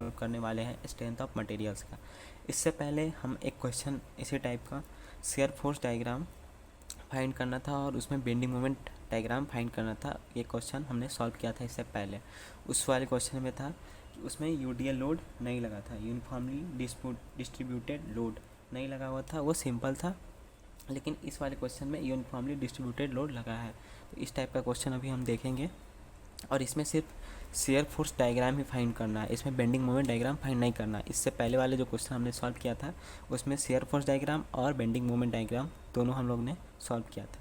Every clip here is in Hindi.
सॉल्व करने वाले हैं स्ट्रेंथ ऑफ मटेरियल्स का। इससे पहले हम एक क्वेश्चन इसी टाइप का शेयर फोर्स डायग्राम फाइंड करना था और उसमें बेंडिंग मोमेंट डायग्राम फाइंड करना था। ये क्वेश्चन हमने सॉल्व किया था इससे पहले। उस वाले क्वेश्चन में था कि उसमें यूडीएल लोड नहीं लगा था, यूनिफॉर्मली डिस्ट्रीब्यूटेड लोड नहीं लगा हुआ था, वो सिंपल था। लेकिन इस वाले क्वेश्चन में यूनिफॉर्मली डिस्ट्रीब्यूटेड लोड लगा है। तो इस टाइप का क्वेश्चन अभी हम देखेंगे और इसमें सिर्फ शेयर फोर्स डायग्राम ही फाइंड करना है, इसमें बेंडिंग मोमेंट डायग्राम फाइंड नहीं करना है। इससे पहले वाले जो क्वेश्चन हमने सॉल्व किया था उसमें शेयर फोर्स डायग्राम और बेंडिंग मोमेंट डायग्राम दोनों हम लोग ने सॉल्व किया था।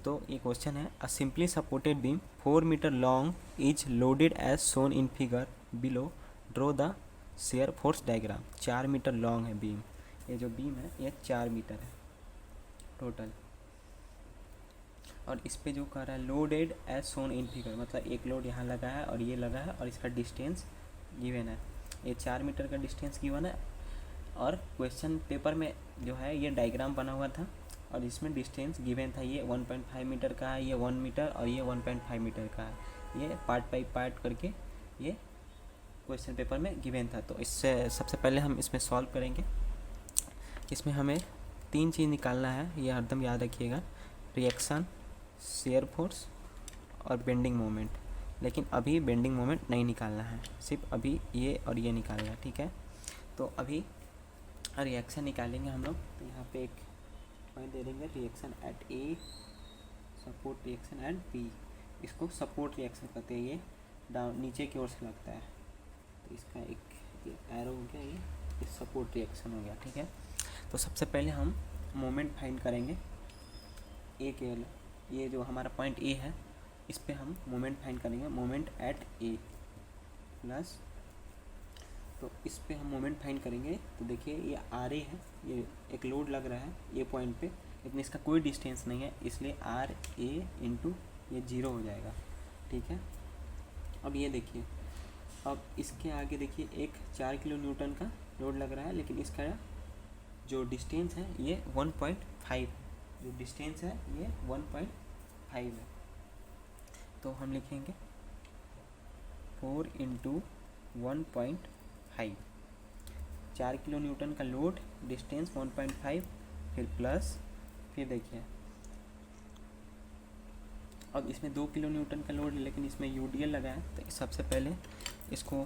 तो ये क्वेश्चन है, a simply supported beam 4 metre long is loaded as shown in figure below, draw the shear force diagram. 4 metre long है बीम, ये जो बीम है ये 4 मीटर है टोटल। और इस पे जो कह रहा है loaded as shown in figure, मतलब एक लोड यहाँ लगा है और ये लगा है और इसका डिस्टेंस गिवन है, ये 4 मीटर का डिस्टेंस गिवन है। और क्वेश्चन पेपर में जो है ये डायग्राम बना हुआ था और इसमें डिस्टेंस गिवन था, ये 1.5 मीटर का है, ये 1 मीटर और ये 1.5 मीटर का है। ये पार्ट बाई पार्ट करके ये क्वेश्चन पेपर में गिवन था। तो इससे सबसे पहले हम इसमें सॉल्व करेंगे। इसमें हमें 3 चीज़ निकालना है, ये हरदम याद रखिएगा, रिएक्शन, शेयर फोर्स और बेंडिंग मोमेंट। लेकिन अभी बेंडिंग मोमेंट नहीं निकालना है, सिर्फ अभी ये और ये निकालना है, ठीक है। तो अभी रिएक्शन निकालेंगे हम लोग। तो यहाँ पे एक पॉइंट दे देंगे, reaction at A, support reaction at B. इसको सपोर्ट रिएक्शन कहते हैं, ये डाउन नीचे की ओर से लगता है। तो इसका एक ये एरो हो गया, ये सपोर्ट रिएक्शन हो गया, ठीक है। तो सबसे पहले हम मोमेंट फाइंड करेंगे ए के, ये जो हमारा पॉइंट ए है इस पे हम मोमेंट फाइंड करेंगे, मोमेंट एट ए प्लस। तो इस पे हम मोमेंट फाइंड करेंगे। तो देखिए ये आर ए है, ये एक लोड लग रहा है ये पॉइंट पे, लेकिन इसका कोई डिस्टेंस नहीं है, इसलिए आर ए इंटू ये 0 हो जाएगा, ठीक है। अब ये देखिए, अब इसके आगे देखिए एक 4 किलो न्यूटन का लोड लग रहा है, लेकिन इसका जो डिस्टेंस है ये 1.5, जो डिस्टेंस है ये 1.5 है। तो हम लिखेंगे 4 इंटू 1.5, 4 किलो न्यूटन का लोड, डिस्टेंस 1.5, फिर प्लस, फिर देखिए अब इसमें 2 किलो न्यूटन का लोड है, लेकिन इसमें यूडीएल लगा है। तो सबसे पहले इसको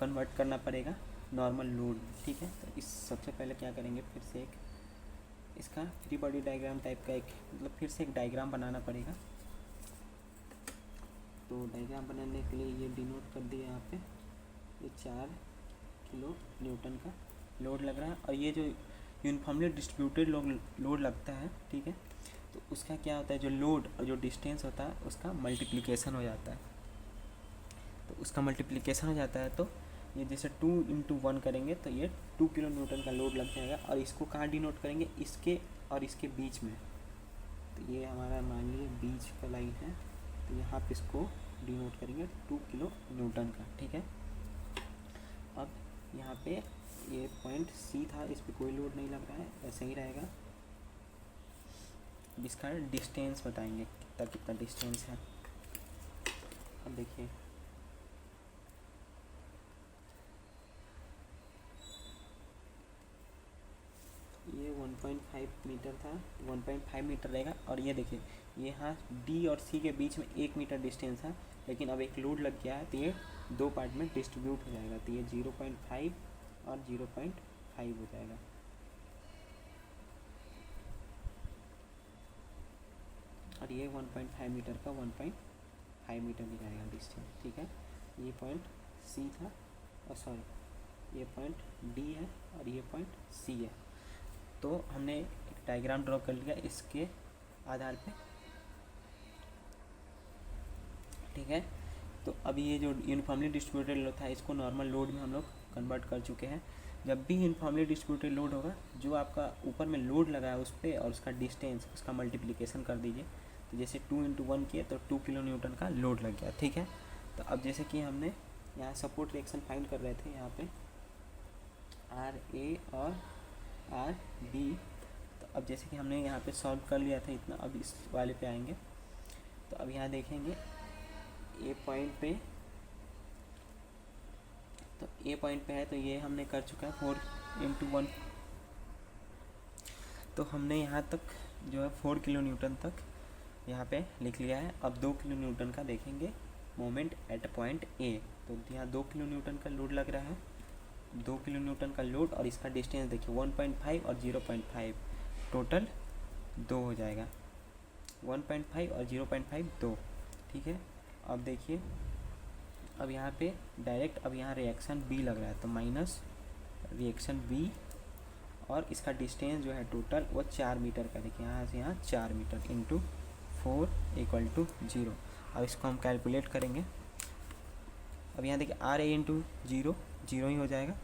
कन्वर्ट करना पड़ेगा नॉर्मल लोड, ठीक है। तो इस सबसे पहले क्या करेंगे, फिर से एक इसका फ्री बॉडी डायग्राम टाइप का एक, मतलब फिर से एक डायग्राम बनाना पड़ेगा। तो डायग्राम बनाने के लिए ये डिनोट कर दिया यहाँ पे, ये 4 किलो न्यूटन का लोड लग रहा है और ये जो यूनिफॉर्मली डिस्ट्रीब्यूटेड लोड लगता है, ठीक है। तो उसका क्या होता है, जो लोड और जो डिस्टेंस होता है उसका मल्टीप्लिकेशन हो जाता है। तो उसका मल्टीप्लिकेशन हो जाता है, तो ये जैसे 2 इंटू 1 करेंगे तो ये 2 किलो न्यूटन का लोड लग जाएगा। और इसको कहाँ डिनोट करेंगे, इसके और इसके बीच में। तो ये हमारा मान लीजिए बीच का लाइन है, तो यहाँ पे इसको डिनोट करेंगे 2 किलो न्यूटन का, ठीक है। अब यहाँ पे ये पॉइंट सी था, इस पर कोई लोड नहीं लग रहा है, ऐसे ही रहेगा। इसका डिस्टेंस बताएंगे, कितना कितना डिस्टेंस है। अब देखिए ये 1.5 मीटर था, 1.5 मीटर रहेगा। और ये देखिए ये यहाँ डी और सी के बीच में 1 मीटर डिस्टेंस है, लेकिन अब एक लोड लग गया है तो ये 2 पार्ट में डिस्ट्रीब्यूट हो जाएगा। तो ये 0.5 और 0.5 हो जाएगा। और ये 1.5 मीटर का 1.5 मीटर भी रहेगा डिस्टेंस, ठीक है। ये पॉइंट सी था, और सॉरी ये पॉइंट डी है और ये पॉइंट सी है। तो हमने एक डायग्राम ड्रॉ कर लिया इसके आधार पे, ठीक है। तो अभी ये जो यूनिफॉर्मली डिस्ट्रीब्यूटेड लोड था इसको नॉर्मल लोड में हम लोग कन्वर्ट कर चुके हैं। जब भी यूनिफॉर्मली डिस्ट्रीब्यूटेड लोड होगा, जो आपका ऊपर में लोड लगा है उस पर और उसका डिस्टेंस, उसका मल्टीप्लिकेशन कर दीजिए। तो जैसे 2 इंटू 1 किए तो 2 किलो न्यूटन का लोड लग गया, ठीक है। तो अब जैसे कि हमने यहाँ सपोर्ट रिएक्शन फाइंड कर रहे थे, यहाँ पे आर ए और आर बी। तो अब जैसे कि हमने यहाँ पे सॉल्व कर लिया था इतना, अब इस वाले पे आएंगे। तो अब यहाँ देखेंगे ए पॉइंट पे, तो ए पॉइंट पे है तो ये हमने कर चुका है 4 × 1। तो हमने यहाँ तक जो है 4 किलो न्यूटन तक यहाँ पे लिख लिया है। अब 2 किलो न्यूटन का देखेंगे मोमेंट एट पॉइंट ए। तो यहाँ 2 किलो न्यूटन का लोड लग रहा है, 2 किलो न्यूटन का लोड, और इसका डिस्टेंस देखिए 1.5 और 0.5, टोटल 2 हो जाएगा। 1.5 और 0.5 2, ठीक है। अब देखिए, अब यहाँ पे डायरेक्ट अब यहाँ रिएक्शन बी लग रहा है तो माइनस रिएक्शन बी, और इसका डिस्टेंस जो है टोटल वो 4 मीटर का, देखिए यहाँ से यहाँ 4 मीटर इंटू 4 = 0। अब इसको हम कैलकुलेट करेंगे। अब यहाँ देखिए आर ए इंटू 0 0 ही हो जाएगा।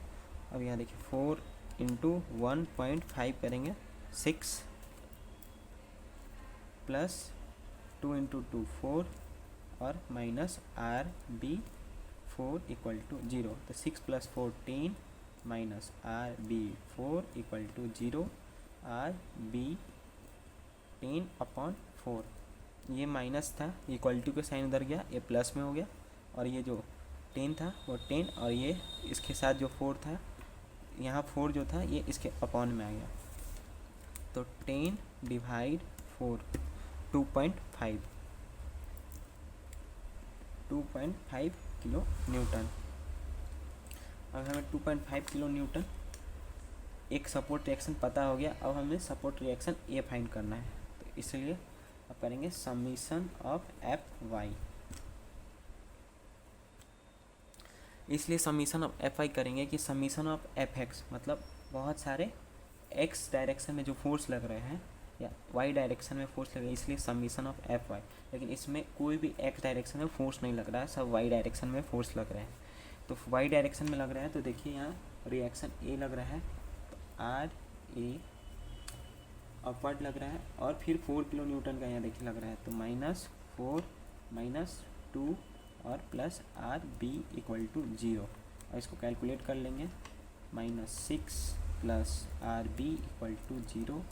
अब यहाँ देखिए 4 × 1.5 करेंगे 6 प्लस 2 × 2 4 और माइनस आर बी 4 = 0। तो 6 + 4 10 minus R B 4 = 0। R B 10/4, ये माइनस था, ये इक्वलिटी का साइन उधर गया, ये प्लस में हो गया, और ये जो 10 था वो 10, और ये इसके साथ जो 4 था, यहाँ 4 जो था ये इसके अपॉन में आ गया। तो 10/4 2.5 किलो न्यूटन। अब हमें 2.5 किलो न्यूटन एक सपोर्ट रिएक्शन पता हो गया। अब हमें सपोर्ट रिएक्शन ए फाइंड करना है, तो इसलिए अब करेंगे समीशन ऑफ एफ वाई। इसलिए समीशन ऑफ एफ वाई करेंगे कि समीशन ऑफ एफ एक्स, मतलब बहुत सारे एक्स डायरेक्शन में जो फोर्स लग रहे हैं या वाई डायरेक्शन में फोर्स लग रहा है, इसलिए समीशन ऑफ एफ वाई। लेकिन इसमें कोई भी एक्स डायरेक्शन में फोर्स नहीं लग रहा है, सब वाई डायरेक्शन में फोर्स लग रहे हैं। तो वाई डायरेक्शन में लग रहा है तो देखिए यहाँ रिएक्शन ए लग रहा है, तो आर ए अपवर्ड लग रहा है, और फिर 4 किलो न्यूटन का यहाँ देखिए लग रहा है, तो -4 -2 और प्लस आर बी = 0। और इसको कैलकुलेट कर लेंगे, -6 प्लस आर बी = 0,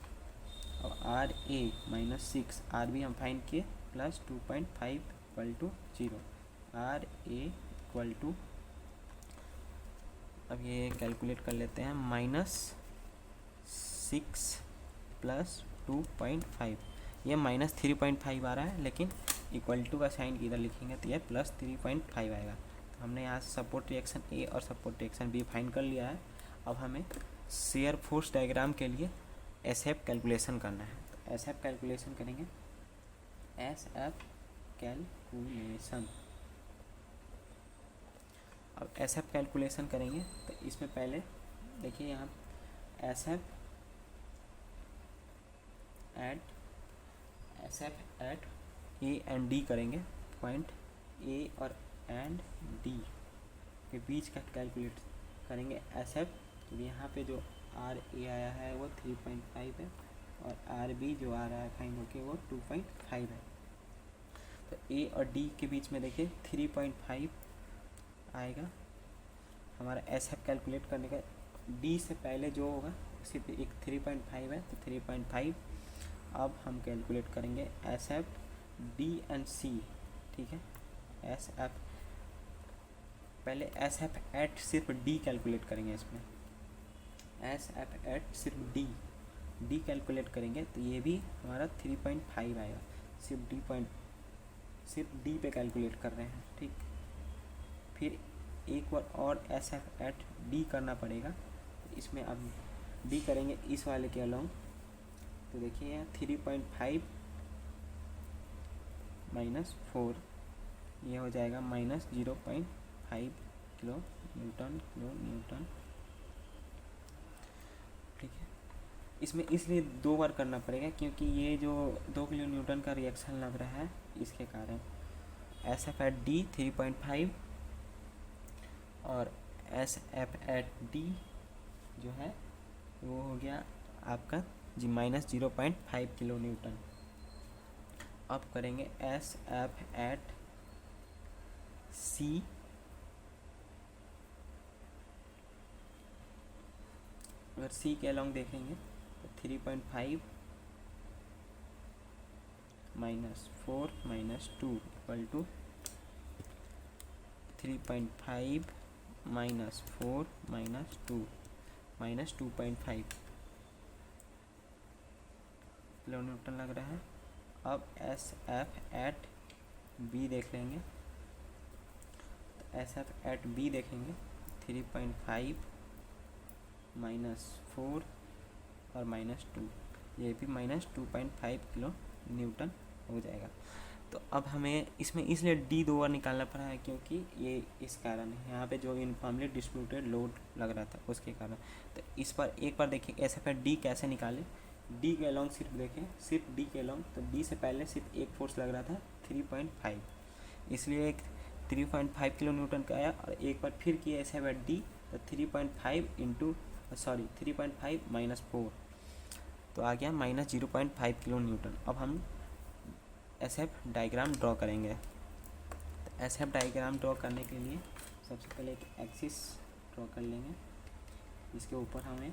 और आर ए -6, आर बी हम फाइंड किए, प्लस 2.5 = 0। आर ए = अब ये कैलकुलेट कर लेते हैं, -6 प्लस 2.5, ये -3.5 आ रहा है, लेकिन इक्वल टू का साइन इधर लिखेंगे तो ये +3.5 आएगा। तो हमने यहाँ से सपोर्ट रिएक्शन ए और सपोर्ट रिएक्शन बी फाइंड कर लिया है। अब हमें शेयर फोर्स डायग्राम के लिए एस एफ कैलकुलेशन करना है, तो एस एफ कैलकुलेशन करेंगे। एस एफ कैलकुलेशन, अब एस एफ कैलकुलेशन करेंगे तो इसमें पहले देखिए यहाँ S F at A and D करेंगे, पॉइंट ए और एंड डी के बीच का कैलकुलेट करेंगे एस एफ। तो यहाँ पे जो आर ए आया है वो 3.5 है, और आर बी जो आ रहा है फाइंड होके वो 2.5 है। तो ए और डी के बीच में देखिए 3.5 आएगा हमारा एस एफ कैलकुलेट करने का। डी से पहले जो होगा सिर्फ एक 3.5 है, तो 3.5। अब हम कैलकुलेट करेंगे एस एफ डी एंड सी, ठीक है। एस एफ पहले एस एफ एट सिर्फ डी कैलकुलेट करेंगे, इसमें एस एफ एट सिर्फ डी कैलकुलेट करेंगे, तो ये भी हमारा 3.5 आएगा। सिर्फ डी पे कैलकुलेट कर रहे हैं, ठीक। फिर एक बार और एस एफ एट डी करना पड़ेगा, तो इसमें अब डी करेंगे इस वाले के अलोंग, तो देखिए यहाँ 3.5 -4, ये हो जाएगा -0.5 किलो न्यूटन, ठीक है। इसमें इसलिए 2 बार करना पड़ेगा क्योंकि ये जो 2 किलो न्यूटन का रिएक्शन लग रहा है, इसके कारण एस एफ एट डी 3.5 और एस एफ एट डी जो है वो हो गया आपका जी -0.5 किलो न्यूटन। अब करेंगे एस एफ एट सी, अगर सी के अलोंग देखेंगे तो 3.5 -4 -2 = 3.5 -4 -2 -2.5 किलो न्यूटन लग रहा है। अब एस एफ एट बी देख लेंगे, तो एस एफ एट बी देखेंगे 3.5 -4 और -2, ये भी -2.5 किलो न्यूटन हो जाएगा। तो अब हमें इसमें इसलिए डी 2 बार निकालना पड़ा है क्योंकि ये इस कारण है, यहाँ पे जो यूनिफॉर्मली डिस्ट्रीब्यूटेड लोड लग रहा था उसके कारण। तो इस पर एक बार देखिए ऐसे फिर डी कैसे निकालें। डी के अलॉन्ग सिर्फ देखें, सिर्फ डी के अलॉन्ग, तो डी से पहले सिर्फ एक फोर्स लग रहा था 3.5, इसलिए एक 3.5 किलो न्यूटन का आया। और एक बार फिर किया ऐसे फिर डी, तो 3.5 -4, तो आ गया -0.5 किलो न्यूटन। अब हम एस एफ डायग्राम ड्रॉ करेंगे। तो एस एफ डायग्राम ड्रॉ करने के लिए सबसे पहले एक एक्सिस ड्रॉ कर लेंगे, इसके ऊपर हमें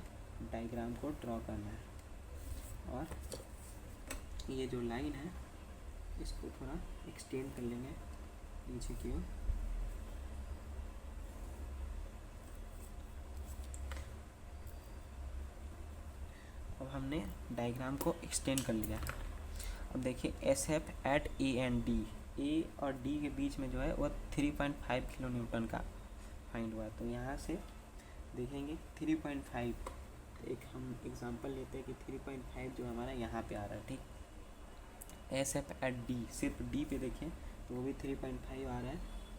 डायग्राम को ड्रॉ करना है। और ये जो लाइन है इसको थोड़ा एक्सटेंड कर लेंगे नीचे की ओर। अब हमने डायग्राम को एक्सटेंड कर लिया है। अब देखिए S F at A and D, A और डी के बीच में जो है वह 3.5 किलो न्यूटन का फाइंड हुआ। तो यहाँ से देखेंगे 3.5, तो एक हम एग्जांपल लेते हैं कि 3.5 जो हमारा यहाँ पे आ रहा है, ठीक। एस एफ एट डी, सिर्फ डी पे देखें तो वो भी 3.5 आ रहा है,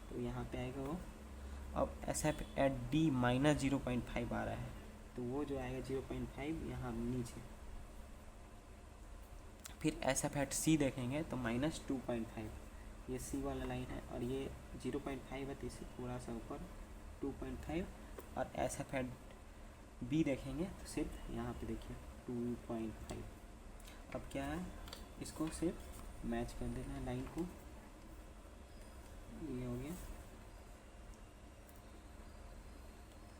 तो यहाँ पे आएगा वो। अब एस एफ एट डी -0.5 आ रहा है, तो वो जो आएगा 0.5 यहाँ नीचे। फिर एस एफ एट सी देखेंगे तो -2.5, ये सी वाला लाइन है, और ये 0.5 है, तो इसे थोड़ा सा ऊपर 2.5। और एस एफ एट बी देखेंगे तो सिर्फ यहाँ पे देखिए 2.5। अब क्या है, इसको सिर्फ मैच कर देना है लाइन को, ये हो गया,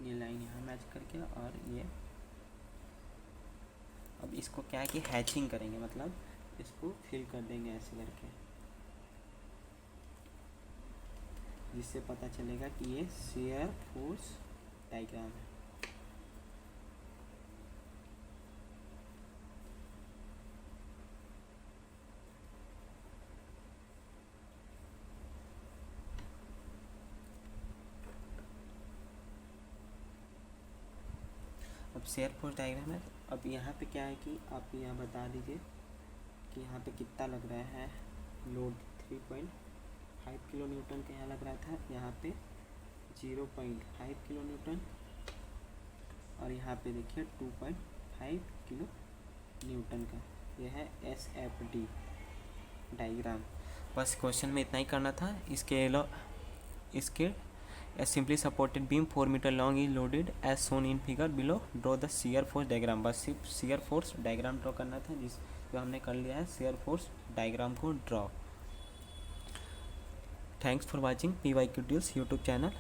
ये लाइन यहाँ मैच करके, और ये अब इसको क्या है कि हैचिंग करेंगे, मतलब इसको फिल कर देंगे ऐसे करके, जिससे पता चलेगा कि ये शियर फोर्स डायग्राम है। अब शियर फोर्स डायग्राम है। अब यहाँ पे क्या है कि आप यहाँ बता दीजिए कि यहाँ पे कितना लग रहा है लोड। 3.5 किलो न्यूटन का यहाँ लग रहा था, यहाँ पे 0.5 किलो न्यूटन, और यहाँ पे देखिए 2.5 किलो न्यूटन का। यह है एस एफ डी डायग्राम। बस क्वेश्चन में इतना ही करना था। इसके A simply supported beam 4 meter long is loaded as shown in figure below. Draw the shear force diagram. बस सिर्फ shear force डायग्राम ड्रॉ करना था, जिस जो हमने कर लिया है shear force डायग्राम को draw. Thanks for watching PY tutorials YouTube channel.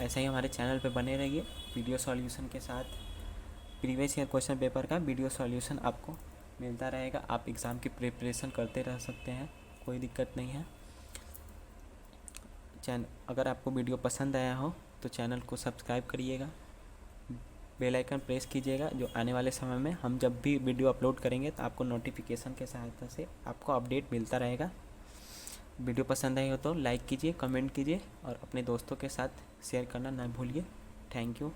ऐसे ही हमारे चैनल पे बने रहिए। वीडियो सॉल्यूशन के साथ प्रीवियस ईयर क्वेश्चन पेपर का वीडियो सॉल्यूशन आपको मिलता रहेगा। आप एग्ज़ाम की प्रिपरेशन करते रह सकते हैं, कोई दिक्कत नहीं है। अगर आपको वीडियो पसंद आया हो तो चैनल को सब्सक्राइब करिएगा, बेल आइकन प्रेस कीजिएगा, जो आने वाले समय में हम जब भी वीडियो अपलोड करेंगे तो आपको नोटिफिकेशन के सहायता से आपको अपडेट मिलता रहेगा। वीडियो पसंद आई हो तो लाइक कीजिए, कमेंट कीजिए और अपने दोस्तों के साथ शेयर करना ना भूलिए। Thank you.